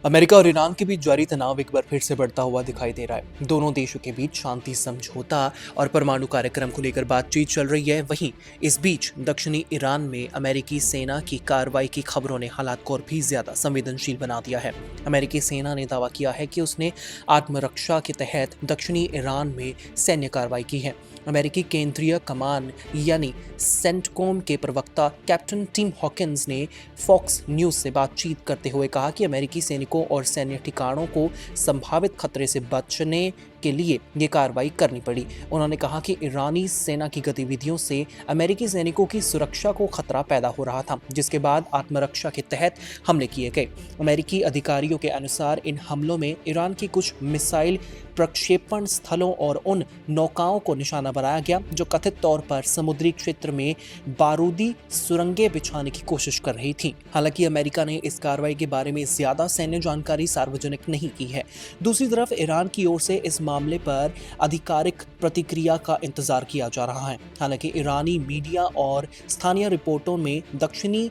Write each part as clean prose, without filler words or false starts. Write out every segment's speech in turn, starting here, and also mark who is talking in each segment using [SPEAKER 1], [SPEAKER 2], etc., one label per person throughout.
[SPEAKER 1] America और Iran के बीच जारी तनाव एक बार फिर से बढ़ता हुआ दिखाई दे रहा है। दोनों देशों के बीच शांति समझौता और परमाणु कार्यक्रम को लेकर बातचीत चल रही है। वहीं इस बीच दक्षिणी ईरान में अमेरिकी सेना की कार्रवाई की खबरों ने हालात को और भी ज्यादा संवेदनशील बना दिया है। अमेरिकी सेना ने दावा किया है कि उसने आत्मरक्षा के तहत दक्षिणी ईरान में सैन्य कार्रवाई की है। अमेरिकी केंद्रीय कमान यानी सेंटकॉम के प्रवक्ता कैप्टन टिम हॉकिंस ने फॉक्स न्यूज से बातचीत करते हुए कहा कि अमेरिकी सैनिकों और सैन्य ठिकानों को संभावित खतरे से बचने के लिए ये कार्रवाई करनी पड़ी। उन्होंने कहा कि ईरानी सेना की गतिविधियों से अमेरिकी सैनिकों की सुरक्षा को खतरा पैदा हो रहा था, जिसके बाद आत्मरक्षा के तहत हमले किए गए। अमेरिकी अधिकारियों के अनुसार इन हमलों में ईरान की कुछ मिसाइल प्रक्षेपण स्थलों और उन नौकाओं को निशाना बनाया गया जो कथित तौर पर समुद्री क्षेत्र में बारूदी सुरंगें बिछाने की कोशिश कर रही थी। हालांकि अमेरिका ने इस कार्रवाई के बारे में ज्यादा सैन्य जानकारी सार्वजनिक नहीं की है। दूसरी तरफ ईरान की ओर से इस मामले पर आधिकारिक प्रतिक्रिया का इंतजार किया जा रहा है। हालांकि ईरानी मीडिया और स्थानीय रिपोर्टों में दक्षिणी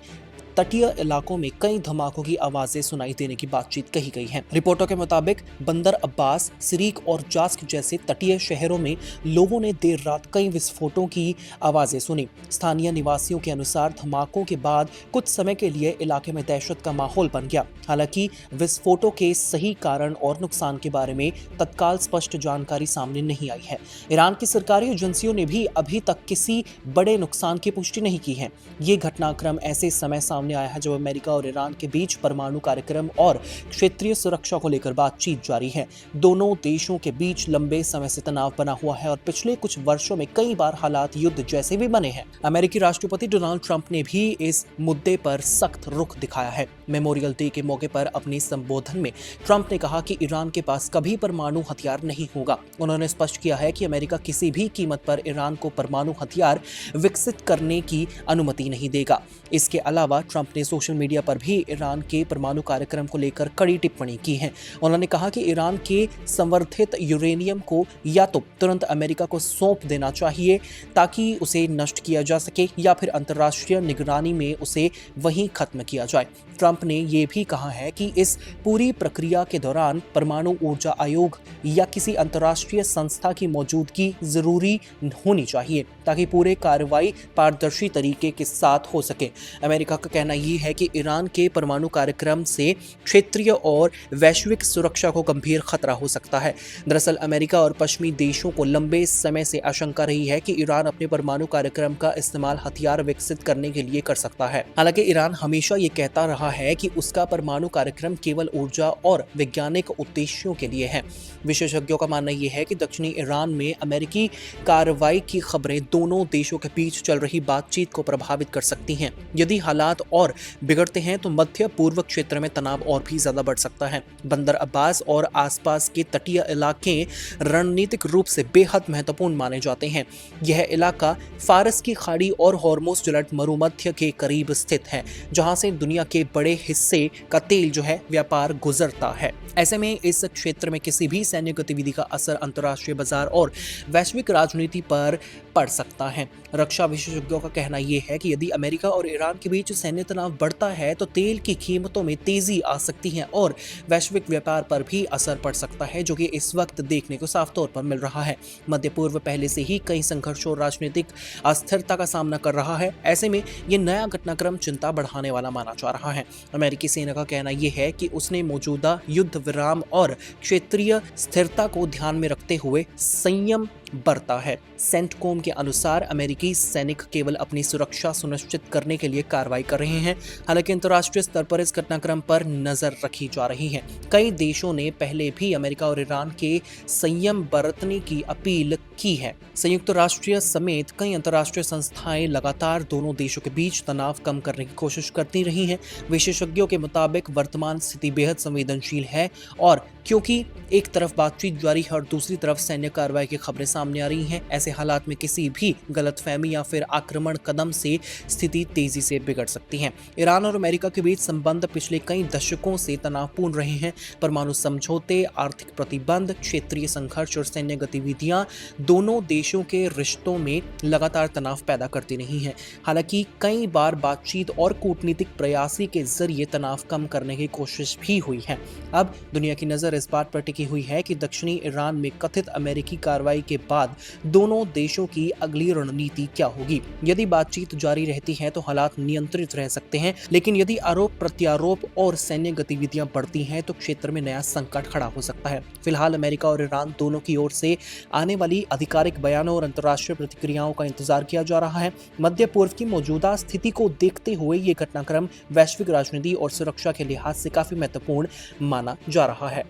[SPEAKER 1] तटीय इलाकों में कई धमाकों की आवाजें सुनाई देने की बातचीत कही गई है। रिपोर्टों के मुताबिक बंदर अब्बास, सिरीक और जास्क जैसे तटीय शहरों में लोगों ने देर रात कई विस्फोटों की आवाजें सुनी। स्थानीय निवासियों के अनुसार धमाकों के बाद कुछ समय के लिए इलाके में दहशत का माहौल बन गया। हालांकि विस्फोटों के सही कारण और नुकसान के बारे में तत्काल स्पष्ट जानकारी सामने नहीं आई है। ईरान की सरकारी एजेंसियों ने भी अभी तक किसी बड़े नुकसान की पुष्टि नहीं की है। ये घटनाक्रम ऐसे समय सामने आया है जब अमेरिका और ईरान के बीच परमाणु कार्यक्रम और क्षेत्रीय सुरक्षा को लेकर बातचीत जारी है। दोनों देशों के बीच लंबे समय से तनाव बना हुआ है और पिछले कुछ वर्षों में कई बार हालात युद्ध जैसे भी बने हैं। अमेरिकी राष्ट्रपति डोनाल्ड ट्रंप ने भी इस मुद्दे पर सख्त रुख दिखाया है। मेमोरियल डे के मौके पर अपने संबोधन में ट्रंप ने कहा कि ईरान के पास कभी परमाणु हथियार नहीं होगा। उन्होंने स्पष्ट किया है कि अमेरिका किसी भी कीमत पर ईरान को परमाणु हथियार विकसित करने की अनुमति नहीं देगा। इसके अलावा ट्रंप ने सोशल मीडिया पर भी ईरान के परमाणु कार्यक्रम को लेकर कड़ी टिप्पणी की है। उन्होंने कहा कि ईरान के संवर्धित यूरेनियम को या तो तुरंत अमेरिका को सौंप देना चाहिए ताकि उसे नष्ट किया जा सके या फिर अंतर्राष्ट्रीय निगरानी में उसे वहीं खत्म किया जाए। ट्रंप ने यह भी कहा है कि इस पूरी प्रक्रिया के दौरान परमाणु ऊर्जा आयोग या किसी अंतर्राष्ट्रीय संस्था की मौजूदगी जरूरी होनी चाहिए ताकि पूरे कार्रवाई पारदर्शी तरीके के साथ हो सके। अमेरिका का कहना यह है कि ईरान के परमाणु कार्यक्रम से क्षेत्रीय और वैश्विक सुरक्षा को गंभीर खतरा हो सकता है। दरअसल अमेरिका और पश्चिमी देशों को लंबे समय से आशंका रही है कि ईरान अपने परमाणु कार्यक्रम का इस्तेमाल हथियार विकसित करने के लिए कर सकता है। हालांकि ईरान हमेशा ये कहता रहा है कि उसका परमाणु कार्यक्रम केवल ऊर्जा और वैज्ञानिक उद्देश्यों के लिए है। विशेषज्ञों का मानना यह है कि दक्षिणी ईरान में अमेरिकी कार्रवाई की खबरें दोनों देशों के बीच चल रही बातचीत को प्रभावित कर सकती हैं। यदि हालात और बिगड़ते हैं तो मध्य पूर्व क्षेत्र में तनाव और भी ज्यादा बढ़ सकता है। बंदर अब्बास और आसपास के तटीय इलाके रणनीतिक रूप से बेहद महत्वपूर्ण माने जाते हैं। यह इलाका फारस की खाड़ी और हॉर्मुज़ जलट मरुमध्य के करीब स्थित है, जहां से दुनिया के बड़े हिस्से का तेल व्यापार गुजरता है। ऐसे में इस क्षेत्र में किसी भी सैन्य गतिविधि का असर अंतर्राष्ट्रीय बाजार और वैश्विक राजनीति पर पड़ सकता है। रक्षा विशेषज्ञों का कहना यह है कि यदि अमेरिका और ईरान के बीच सैन्य तनाव बढ़ता है तो तेल की कीमतों में तेजी आ सकती है और वैश्विक व्यापार पर भी असर पड़ सकता है, जो कि इस वक्त देखने को साफ तौर पर मिल रहा है। मध्य पूर्व पहले से ही कई संघर्षों और राजनीतिक अस्थिरता का सामना कर रहा है। ऐसे में यह नया घटनाक्रम चिंता बढ़ाने वाला माना जा रहा है। अमेरिकी सेना का कहना यह है कि उसने मौजूदा युद्ध विराम और क्षेत्रीय स्थिरता को ध्यान में रखते हुए संयम बरता है। सेंटकॉम के अनुसार अमेरिकी सैनिक केवल अपनी सुरक्षा सुनिश्चित करने के लिए कार्रवाई कर रहे हैं। हालांकि अंतर्राष्ट्रीय स्तर पर इस घटनाक्रम पर नजर रखी जा रही है। कई देशों ने पहले भी अमेरिका और ईरान के संयम बरतने की अपील की है। संयुक्त राष्ट्र समेत कई अंतर्राष्ट्रीय संस्थाएं लगातार दोनों देशों के बीच तनाव कम करने की कोशिश करती रही हैं। विशेषज्ञों के मुताबिक वर्तमान स्थिति बेहद संवेदनशील है और क्योंकि एक तरफ बातचीत जारी है और दूसरी तरफ सैन्य कार्रवाई की खबरें सामने सामने आ रही हैं। ऐसे हालात में किसी भी गलतफहमी या फिर आक्रमण कदम से स्थिति तेजी से बिगड़ सकती है। ईरान और अमेरिका के बीच संबंध पिछले कई दशकों से तनावपूर्ण रहे हैं। परमाणु समझौते, आर्थिक प्रतिबंध, क्षेत्रीय संघर्ष और सैन्य गतिविधियां दोनों देशों के रिश्तों में लगातार तनाव पैदा करती रही हैं। हालांकि कई बार बातचीत और कूटनीतिक प्रयासी के जरिए तनाव कम करने की कोशिश भी हुई है। अब दुनिया की नजर इस बात पर टिकी हुई है कि दक्षिणी ईरान में कथित अमेरिकी कार्रवाई के बाद दोनों देशों की अगली रणनीति क्या होगी। यदि बातचीत जारी रहती है तो हालात नियंत्रित रह सकते हैं, लेकिन यदि आरोप प्रत्यारोप और सैन्य गतिविधियां बढ़ती हैं तो क्षेत्र में नया संकट खड़ा हो सकता है। फिलहाल अमेरिका और ईरान दोनों की ओर से आने वाली आधिकारिक बयानों और अंतर्राष्ट्रीय प्रतिक्रियाओं का इंतजार किया जा रहा है। मध्य पूर्व की मौजूदा स्थिति को देखते हुए ये घटनाक्रम वैश्विक राजनीति और सुरक्षा के लिहाज से काफी महत्वपूर्ण माना जा रहा है।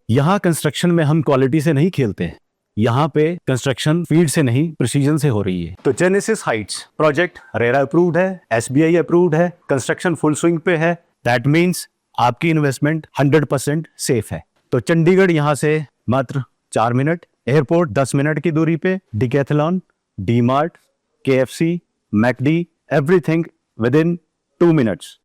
[SPEAKER 2] यहाँ कंस्ट्रक्शन में हम क्वालिटी से नहीं खेलते हैं। यहाँ पे कंस्ट्रक्शन फील्ड से नहीं प्रिसीजन से हो रही है। तो genesis Heights project RERA approved है, SBI अप्रूव्ड है, कंस्ट्रक्शन फुल स्विंग पे है। दैट मीन्स आपकी इन्वेस्टमेंट 100% सेफ है। तो चंडीगढ़ यहाँ से मात्र 4 मिनट, एयरपोर्ट 10 मिनट की दूरी पे, decathlon, DMart, KFC, McD, everything with in 2 minutes.